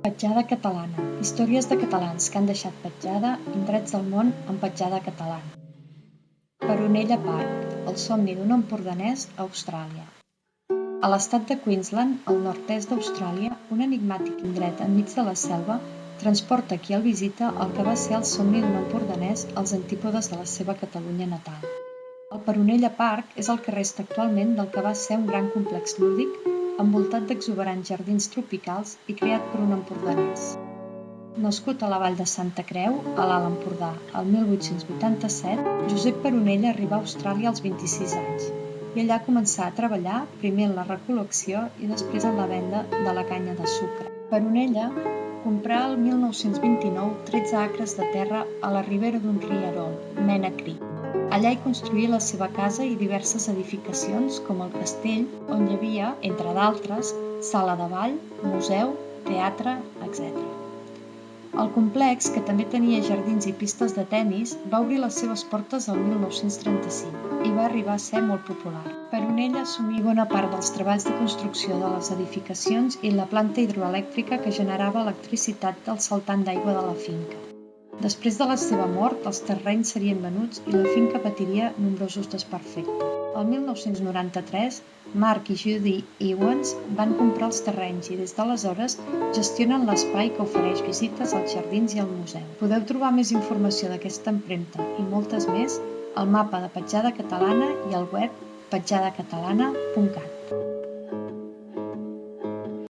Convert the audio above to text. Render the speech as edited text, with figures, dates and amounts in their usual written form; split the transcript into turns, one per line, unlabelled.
Petjada catalana. Històries de catalans que han deixat petjada, indrets del món amb petjada catalana. Peronella Park, el somni d'un empordanès a Austràlia. A l'estat de Queensland, al nord-est d'Austràlia, un enigmàtic indret enmig de la selva transporta qui el visita el que va ser el somni d'un empordanès als antípodes de la seva Catalunya natal. El Peronella Park és el que resta actualment del que va ser un gran complex lúdic envoltat d'exuberants jardins tropicals i creat per un empordanès. Nascut a la vall de Santa Creu, a l'Alt Empordà, el 1887, Josep Peronella arribà a Austràlia als 26 anys i allà començà a treballar primer en la recol·lecció i després en la venda de la canya de sucre. Peronella comprà el 1929 13 acres de terra a la ribera d'un rierol, Mena Creek. Allà hi construí la seva casa i diverses edificacions com el castell, on hi havia, entre d'altres, sala de ball, museu, teatre, etc. El complex, que també tenia jardins i pistes de tennis, va obrir les seves portes el 1935 i va arribar a ser molt popular. Peronella assumí bona part dels treballs de construcció de les edificacions i la planta hidroelèctrica que generava electricitat del saltant d'aigua de la finca. Després de la seva mort, els terrenys serien venuts i la finca patiria nombrosos desperfectes. El 1993, Mark i Judy Ewens van comprar els terrenys i des d'aleshores gestionen l'espai que ofereix visites als jardins i al museu. Podeu trobar més informació d'aquesta empremta i moltes més al mapa de Petjada Catalana i al web petjadacatalana.cat.